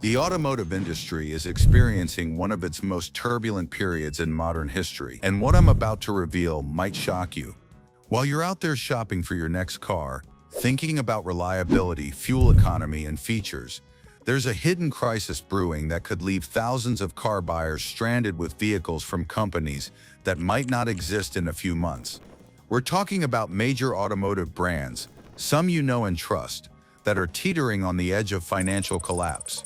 The automotive industry is experiencing one of its most turbulent periods in modern history, and what I'm about to reveal might shock you. While you're out there shopping for your next car, thinking about reliability, fuel economy, and features, there's a hidden crisis brewing that could leave thousands of car buyers stranded with vehicles from companies that might not exist in a few months. We're talking about major automotive brands, some you know and trust, that are teetering on the edge of financial collapse.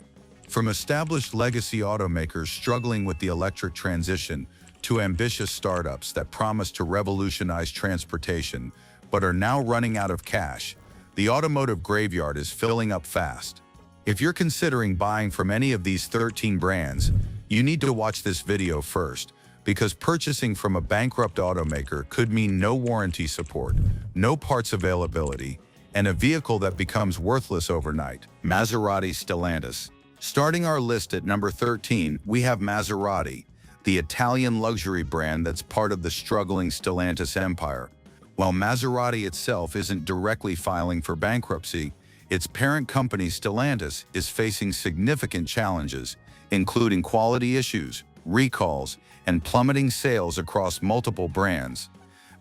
From established legacy automakers struggling with the electric transition to ambitious startups that promise to revolutionize transportation but are now running out of cash, the automotive graveyard is filling up fast. If you're considering buying from any of these 13 brands, you need to watch this video first, because purchasing from a bankrupt automaker could mean no warranty support, no parts availability, and a vehicle that becomes worthless overnight. Maserati Stellantis. Starting our list at number 13, we have Maserati, the Italian luxury brand that's part of the struggling Stellantis empire. While Maserati itself isn't directly filing for bankruptcy, its parent company Stellantis is facing significant challenges, including quality issues, recalls, and plummeting sales across multiple brands.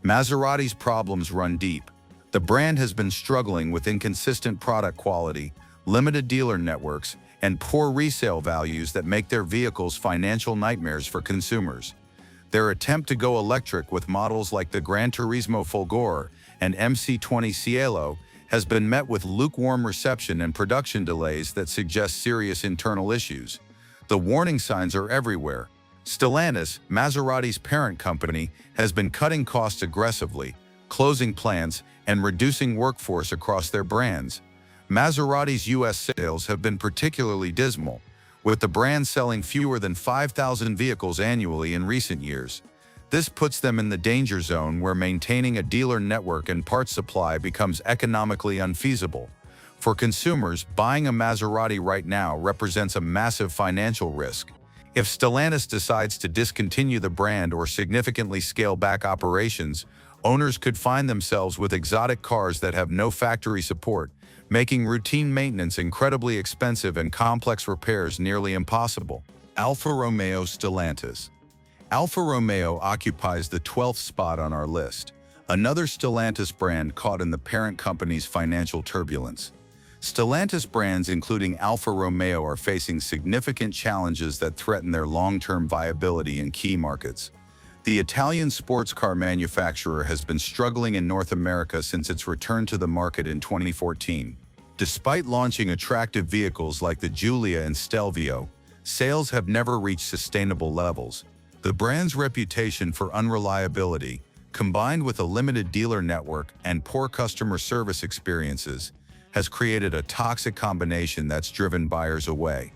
Maserati's problems run deep. The brand has been struggling with inconsistent product quality, limited dealer networks, and poor resale values that make their vehicles financial nightmares for consumers. Their attempt to go electric with models like the Gran Turismo Folgore and MC20 Cielo has been met with lukewarm reception and production delays that suggest serious internal issues. The warning signs are everywhere. Stellantis, Maserati's parent company, has been cutting costs aggressively, closing plants, and reducing workforce across their brands. Maserati's U.S. sales have been particularly dismal, with the brand selling fewer than 5,000 vehicles annually in recent years. This puts them in the danger zone where maintaining a dealer network and parts supply becomes economically unfeasible. For consumers, buying a Maserati right now represents a massive financial risk. If Stellantis decides to discontinue the brand or significantly scale back operations, owners could find themselves with exotic cars that have no factory support, making routine maintenance incredibly expensive and complex repairs nearly impossible. Alfa Romeo Stellantis. Alfa Romeo occupies the 12th spot on our list, another Stellantis brand caught in the parent company's financial turbulence. Stellantis brands including Alfa Romeo are facing significant challenges that threaten their long-term viability in key markets. The Italian sports car manufacturer has been struggling in North America since its return to the market in 2014. Despite launching attractive vehicles like the Giulia and Stelvio, sales have never reached sustainable levels. The brand's reputation for unreliability, combined with a limited dealer network and poor customer service experiences, has created a toxic combination that's driven buyers away.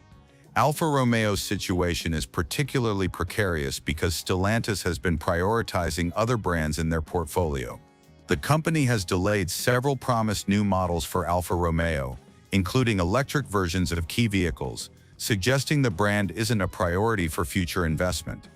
Alfa Romeo's situation is particularly precarious because Stellantis has been prioritizing other brands in their portfolio. The company has delayed several promised new models for Alfa Romeo, including electric versions of key vehicles, suggesting the brand isn't a priority for future investment.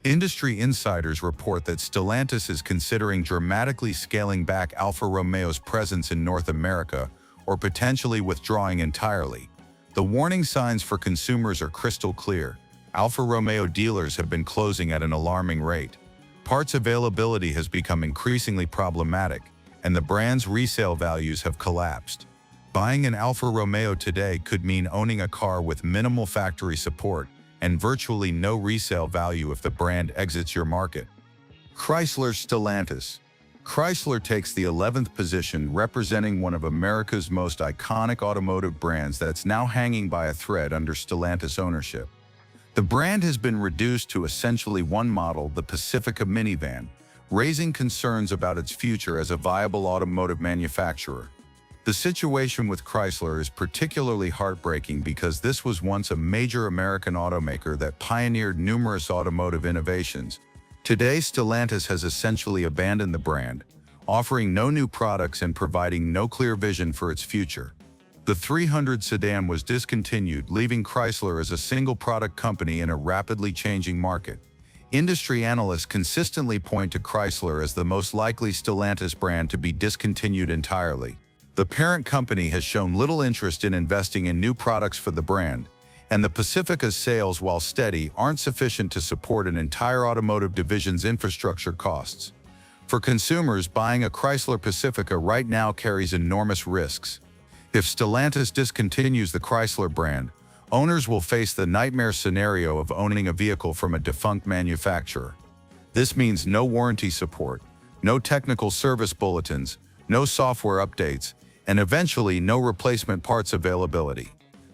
Industry insiders report that Stellantis is considering dramatically scaling back Alfa Romeo's presence in North America or potentially withdrawing entirely. The warning signs for consumers are crystal clear. Alfa Romeo dealers have been closing at an alarming rate. Parts availability has become increasingly problematic, and the brand's resale values have collapsed. Buying an Alfa Romeo today could mean owning a car with minimal factory support and virtually no resale value if the brand exits your market. Chrysler Stellantis. Chrysler takes the 11th position, representing one of America's most iconic automotive brands that's now hanging by a thread under Stellantis ownership. The brand has been reduced to essentially one model, the Pacifica minivan, raising concerns about its future as a viable automotive manufacturer. The situation with Chrysler is particularly heartbreaking because this was once a major American automaker that pioneered numerous automotive innovations. Today, Stellantis has essentially abandoned the brand, offering no new products and providing no clear vision for its future. The 300 sedan was discontinued, leaving Chrysler as a single-product company in a rapidly changing market. Industry analysts consistently point to Chrysler as the most likely Stellantis brand to be discontinued entirely. The parent company has shown little interest in investing in new products for the brand, and the Pacifica's sales, while steady, aren't sufficient to support an entire automotive division's infrastructure costs. For consumers, buying a Chrysler Pacifica right now carries enormous risks. If Stellantis discontinues the Chrysler brand, owners will face the nightmare scenario of owning a vehicle from a defunct manufacturer. This means no warranty support, no technical service bulletins, no software updates, and eventually no replacement parts availability.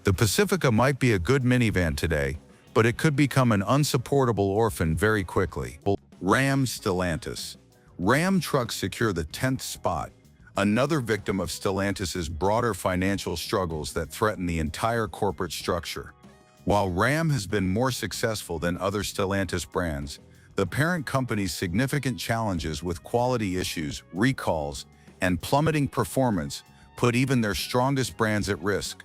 The Pacifica might be a good minivan today, but it could become an unsupportable orphan very quickly. Ram Stellantis. Ram trucks secure the 10th spot, another victim of Stellantis's broader financial struggles that threaten the entire corporate structure. While Ram has been more successful than other Stellantis brands, the parent company's significant challenges with quality issues, recalls, and plummeting performance put even their strongest brands at risk.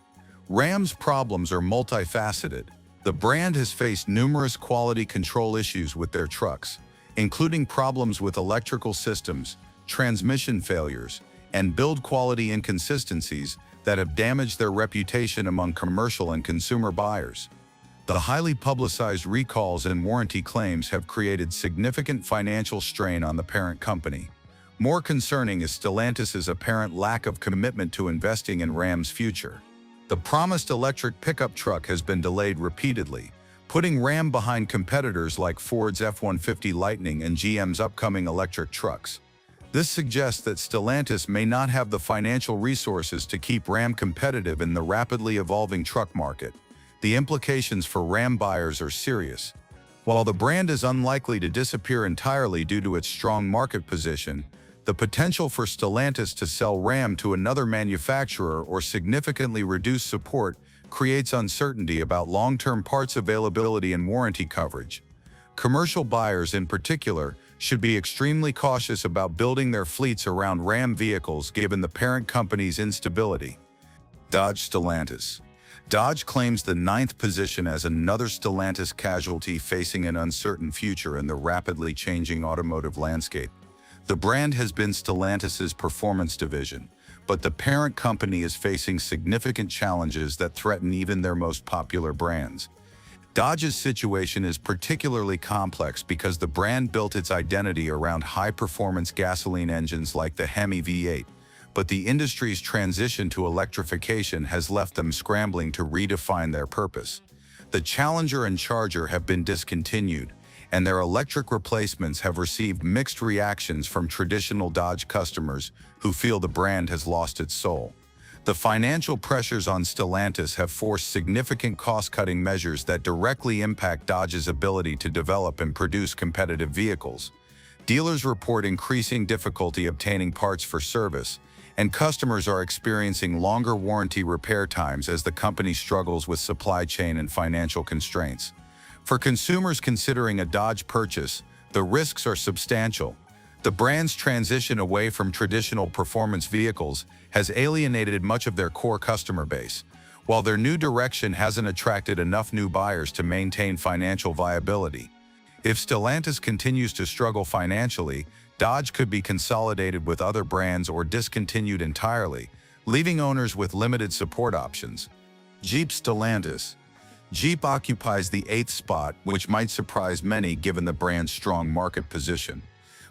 Ram's problems are multifaceted. The brand has faced numerous quality control issues with their trucks, including problems with electrical systems, transmission failures, and build quality inconsistencies that have damaged their reputation among commercial and consumer buyers. The highly publicized recalls and warranty claims have created significant financial strain on the parent company. More concerning is Stellantis's apparent lack of commitment to investing in Ram's future. The promised electric pickup truck has been delayed repeatedly, putting Ram behind competitors like Ford's F-150 Lightning and GM's upcoming electric trucks. This suggests that Stellantis may not have the financial resources to keep Ram competitive in the rapidly evolving truck market. The implications for Ram buyers are serious. While the brand is unlikely to disappear entirely due to its strong market position, the potential for Stellantis to sell Ram to another manufacturer or significantly reduce support creates uncertainty about long-term parts availability and warranty coverage. Commercial buyers in particular should be extremely cautious about building their fleets around Ram vehicles given the parent company's instability. Dodge Stellantis. Dodge claims the 9th position as another Stellantis casualty facing an uncertain future in the rapidly changing automotive landscape. The brand has been Stellantis's performance division, but the parent company is facing significant challenges that threaten even their most popular brands. Dodge's situation is particularly complex because the brand built its identity around high-performance gasoline engines like the Hemi V8, but the industry's transition to electrification has left them scrambling to redefine their purpose. The Challenger and Charger have been discontinued, and their electric replacements have received mixed reactions from traditional Dodge customers who feel the brand has lost its soul. The financial pressures on Stellantis have forced significant cost-cutting measures that directly impact Dodge's ability to develop and produce competitive vehicles. Dealers report increasing difficulty obtaining parts for service, and customers are experiencing longer warranty repair times as the company struggles with supply chain and financial constraints. For consumers considering a Dodge purchase, the risks are substantial. The brand's transition away from traditional performance vehicles has alienated much of their core customer base, while their new direction hasn't attracted enough new buyers to maintain financial viability. If Stellantis continues to struggle financially, Dodge could be consolidated with other brands or discontinued entirely, leaving owners with limited support options. Jeep Stellantis. Jeep occupies the 8th spot, which might surprise many given the brand's strong market position.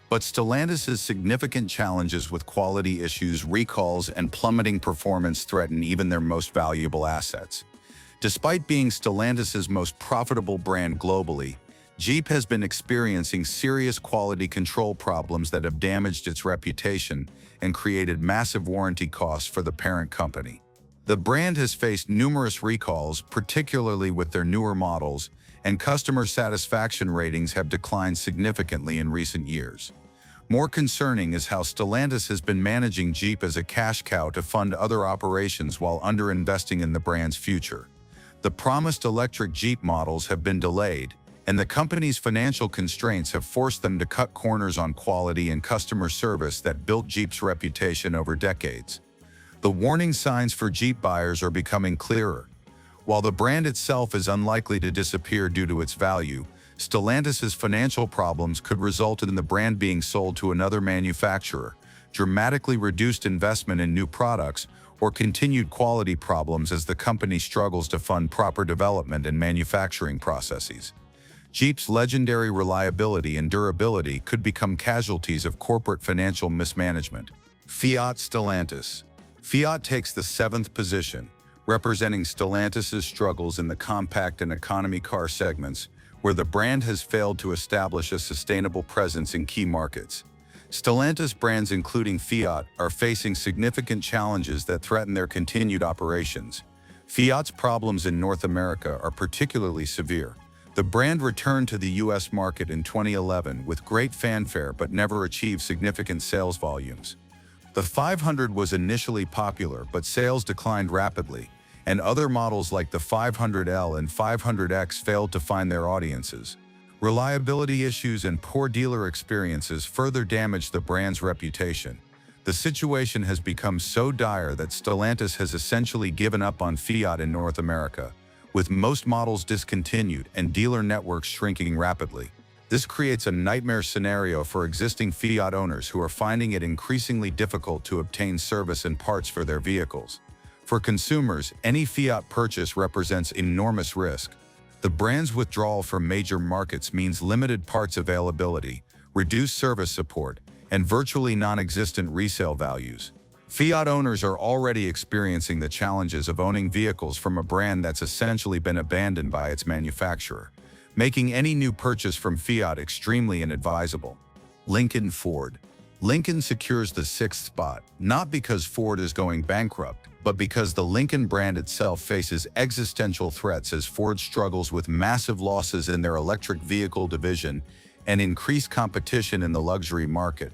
But Stellantis's significant challenges with quality issues, recalls, and plummeting performance threaten even their most valuable assets. Despite being Stellantis's most profitable brand globally, Jeep has been experiencing serious quality control problems that have damaged its reputation and created massive warranty costs for the parent company. The brand has faced numerous recalls, particularly with their newer models, and customer satisfaction ratings have declined significantly in recent years. More concerning is how Stellantis has been managing Jeep as a cash cow to fund other operations while underinvesting in the brand's future. The promised electric Jeep models have been delayed, and the company's financial constraints have forced them to cut corners on quality and customer service that built Jeep's reputation over decades. The warning signs for Jeep buyers are becoming clearer. While the brand itself is unlikely to disappear due to its value, Stellantis's financial problems could result in the brand being sold to another manufacturer, dramatically reduced investment in new products, or continued quality problems as the company struggles to fund proper development and manufacturing processes. Jeep's legendary reliability and durability could become casualties of corporate financial mismanagement. Fiat Stellantis. Fiat takes the 7th position, representing Stellantis' struggles in the compact and economy car segments, where the brand has failed to establish a sustainable presence in key markets. Stellantis brands including Fiat are facing significant challenges that threaten their continued operations. Fiat's problems in North America are particularly severe. The brand returned to the US market in 2011 with great fanfare but never achieved significant sales volumes. The 500 was initially popular, but sales declined rapidly, and other models like the 500L and 500X failed to find their audiences. Reliability issues and poor dealer experiences further damaged the brand's reputation. The situation has become so dire that Stellantis has essentially given up on Fiat in North America, with most models discontinued and dealer networks shrinking rapidly. This creates a nightmare scenario for existing Fiat owners who are finding it increasingly difficult to obtain service and parts for their vehicles. For consumers, any Fiat purchase represents enormous risk. The brand's withdrawal from major markets means limited parts availability, reduced service support, and virtually non-existent resale values. Fiat owners are already experiencing the challenges of owning vehicles from a brand that's essentially been abandoned by its manufacturer, making any new purchase from Fiat extremely inadvisable. Lincoln Ford. Lincoln secures the 6th spot, not because Ford is going bankrupt, but because the Lincoln brand itself faces existential threats as Ford struggles with massive losses in their electric vehicle division and increased competition in the luxury market.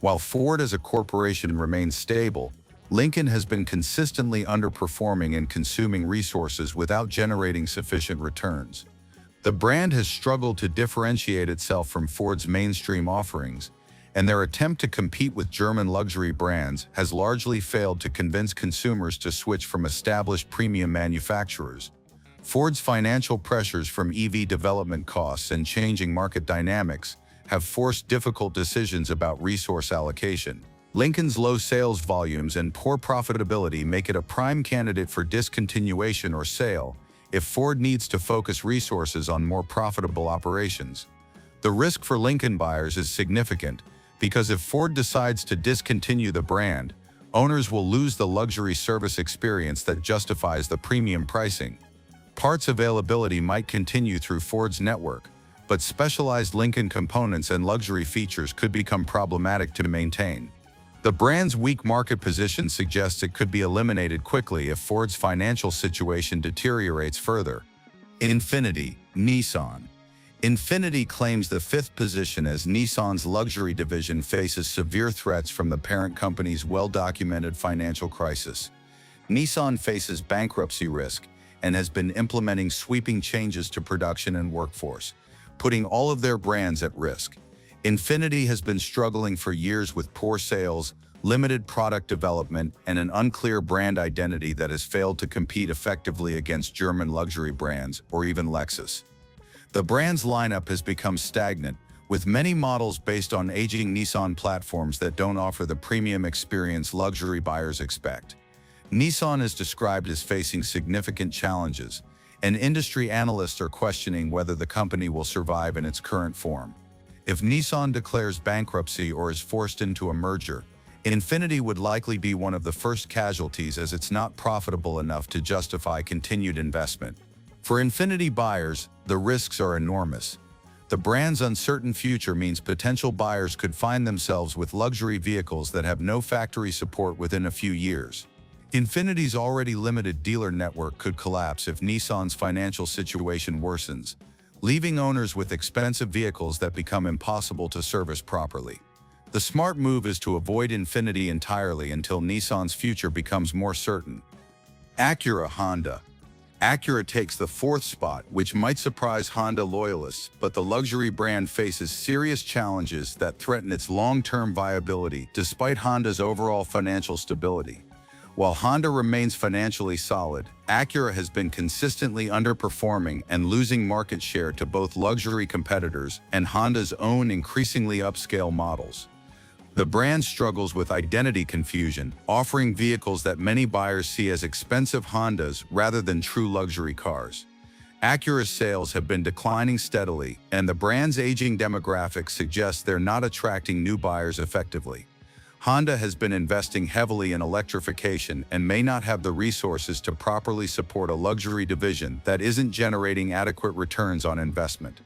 While Ford as a corporation remains stable, Lincoln has been consistently underperforming and consuming resources without generating sufficient returns. The brand has struggled to differentiate itself from Ford's mainstream offerings, and their attempt to compete with German luxury brands has largely failed to convince consumers to switch from established premium manufacturers. Ford's financial pressures from EV development costs and changing market dynamics have forced difficult decisions about resource allocation. Lincoln's low sales volumes and poor profitability make it a prime candidate for discontinuation or sale if Ford needs to focus resources on more profitable operations. The risk for Lincoln buyers is significant, because if Ford decides to discontinue the brand, owners will lose the luxury service experience that justifies the premium pricing. Parts availability might continue through Ford's network, but specialized Lincoln components and luxury features could become problematic to maintain. The brand's weak market position suggests it could be eliminated quickly if Ford's financial situation deteriorates further. Infiniti, Nissan. Infiniti claims the 5th position as Nissan's luxury division faces severe threats from the parent company's well-documented financial crisis. Nissan faces bankruptcy risk and has been implementing sweeping changes to production and workforce, putting all of their brands at risk. Infiniti has been struggling for years with poor sales, limited product development, and an unclear brand identity that has failed to compete effectively against German luxury brands or even Lexus. The brand's lineup has become stagnant, with many models based on aging Nissan platforms that don't offer the premium experience luxury buyers expect. Nissan is described as facing significant challenges, and industry analysts are questioning whether the company will survive in its current form. If Nissan declares bankruptcy or is forced into a merger, Infiniti would likely be one of the first casualties, as it's not profitable enough to justify continued investment. For Infiniti buyers, the risks are enormous. The brand's uncertain future means potential buyers could find themselves with luxury vehicles that have no factory support within a few years. Infiniti's already limited dealer network could collapse if Nissan's financial situation worsens, leaving owners with expensive vehicles that become impossible to service properly. The smart move is to avoid Infiniti entirely until Nissan's future becomes more certain. Acura Honda. Acura takes the 4th spot, which might surprise Honda loyalists, but the luxury brand faces serious challenges that threaten its long-term viability despite Honda's overall financial stability. While Honda remains financially solid, Acura has been consistently underperforming and losing market share to both luxury competitors and Honda's own increasingly upscale models. The brand struggles with identity confusion, offering vehicles that many buyers see as expensive Hondas rather than true luxury cars. Acura's sales have been declining steadily, and the brand's aging demographics suggest they're not attracting new buyers effectively. Honda has been investing heavily in electrification and may not have the resources to properly support a luxury division that isn't generating adequate returns on investment.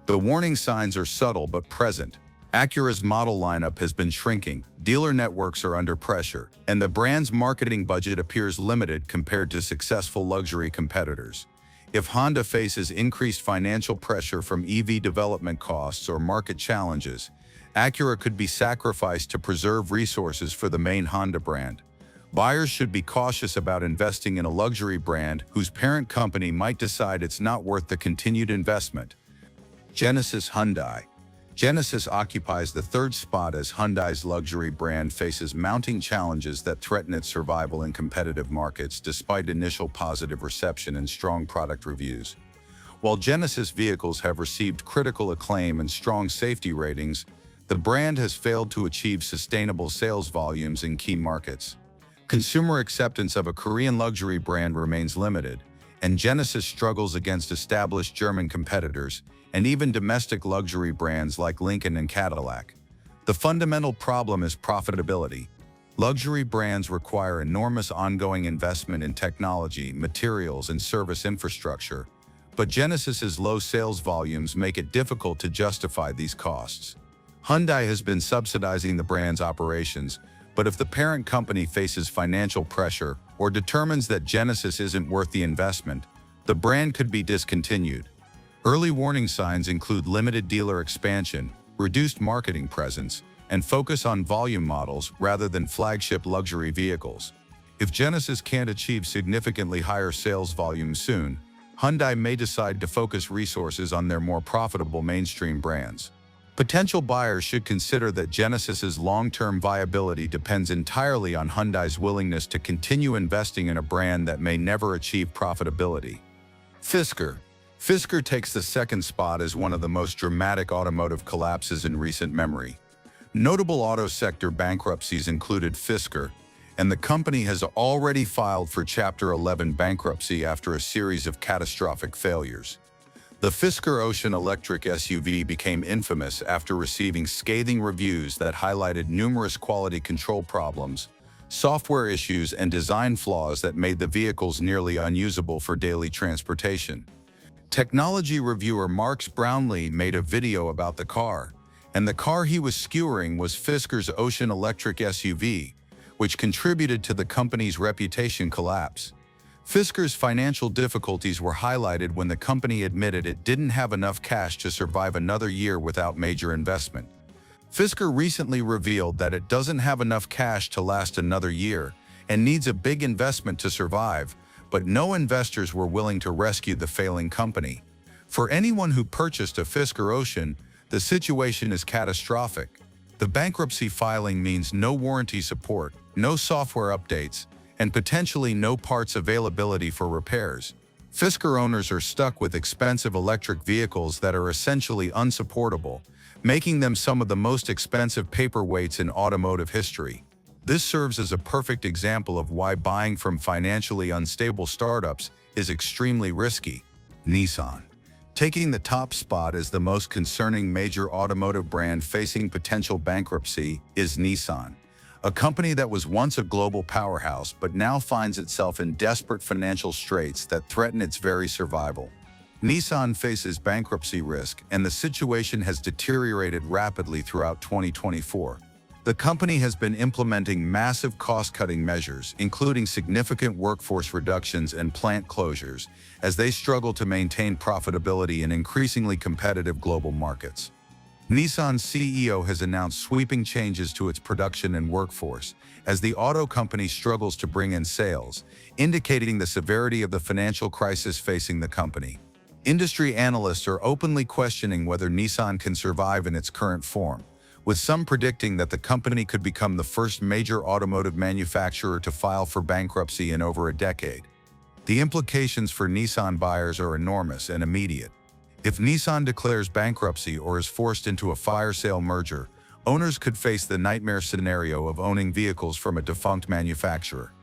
The warning signs are subtle but present. Acura's model lineup has been shrinking, dealer networks are under pressure, and the brand's marketing budget appears limited compared to successful luxury competitors. If Honda faces increased financial pressure from EV development costs or market challenges, Acura could be sacrificed to preserve resources for the main Honda brand. Buyers should be cautious about investing in a luxury brand whose parent company might decide it's not worth the continued investment. Genesis Hyundai. Genesis occupies the third spot as Hyundai's luxury brand faces mounting challenges that threaten its survival in competitive markets despite initial positive reception and strong product reviews. While Genesis vehicles have received critical acclaim and strong safety ratings, the brand has failed to achieve sustainable sales volumes in key markets. Consumer acceptance of a Korean luxury brand remains limited, and Genesis struggles against established German competitors and even domestic luxury brands like Lincoln and Cadillac. The fundamental problem is profitability. Luxury brands require enormous ongoing investment in technology, materials, and service infrastructure, but Genesis's low sales volumes make it difficult to justify these costs. Hyundai has been subsidizing the brand's operations, but if the parent company faces financial pressure or determines that Genesis isn't worth the investment, the brand could be discontinued. Early warning signs include limited dealer expansion, reduced marketing presence, and focus on volume models rather than flagship luxury vehicles. If Genesis can't achieve significantly higher sales volumes soon, Hyundai may decide to focus resources on their more profitable mainstream brands. Potential buyers should consider that Genesis's long-term viability depends entirely on Hyundai's willingness to continue investing in a brand that may never achieve profitability. Fisker. Fisker takes the second spot as one of the most dramatic automotive collapses in recent memory. Notable auto sector bankruptcies included Fisker, and the company has already filed for Chapter 11 bankruptcy after a series of catastrophic failures. The Fisker Ocean electric SUV became infamous after receiving scathing reviews that highlighted numerous quality control problems, software issues, and design flaws that made the vehicles nearly unusable for daily transportation. Technology reviewer Marks Brownlee made a video about the car, and the car he was skewering was Fisker's Ocean electric SUV, which contributed to the company's reputation collapse. Fisker's financial difficulties were highlighted when the company admitted it didn't have enough cash to survive another year without major investment. Fisker recently revealed that it doesn't have enough cash to last another year and needs a big investment to survive, but no investors were willing to rescue the failing company. For anyone who purchased a Fisker Ocean, the situation is catastrophic. The bankruptcy filing means no warranty support, no software updates, and potentially no parts availability for repairs. Fisker owners are stuck with expensive electric vehicles that are essentially unsupportable, making them some of the most expensive paperweights in automotive history. This serves as a perfect example of why buying from financially unstable startups is extremely risky. Nissan. Taking the top spot as the most concerning major automotive brand facing potential bankruptcy is Nissan, a company that was once a global powerhouse but now finds itself in desperate financial straits that threaten its very survival. Nissan faces bankruptcy risk, and the situation has deteriorated rapidly throughout 2024. The company has been implementing massive cost-cutting measures, including significant workforce reductions and plant closures, as they struggle to maintain profitability in increasingly competitive global markets. Nissan's CEO has announced sweeping changes to its production and workforce as the auto company struggles to bring in sales, indicating the severity of the financial crisis facing the company. Industry analysts are openly questioning whether Nissan can survive in its current form, with some predicting that the company could become the first major automotive manufacturer to file for bankruptcy in over a decade. The implications for Nissan buyers are enormous and immediate. If Nissan declares bankruptcy or is forced into a fire sale merger, owners could face the nightmare scenario of owning vehicles from a defunct manufacturer.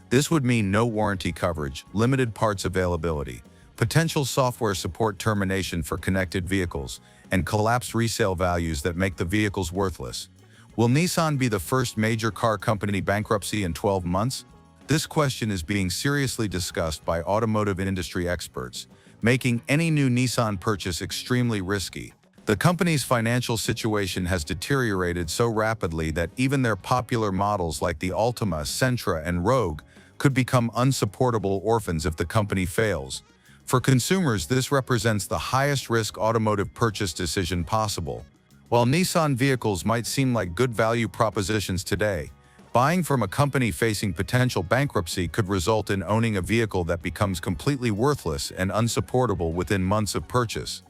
This would mean no warranty coverage, limited parts availability, potential software support termination for connected vehicles, and collapsed resale values that make the vehicles worthless. Will Nissan be the first major car company bankruptcy in 12 months? This question is being seriously discussed by automotive industry experts, making any new Nissan purchase extremely risky. The company's financial situation has deteriorated so rapidly that even their popular models like the Altima, Sentra, and Rogue could become unsupportable orphans if the company fails. For consumers, this represents the highest risk automotive purchase decision possible. While Nissan vehicles might seem like good value propositions today, buying from a company facing potential bankruptcy could result in owning a vehicle that becomes completely worthless and unsupportable within months of purchase.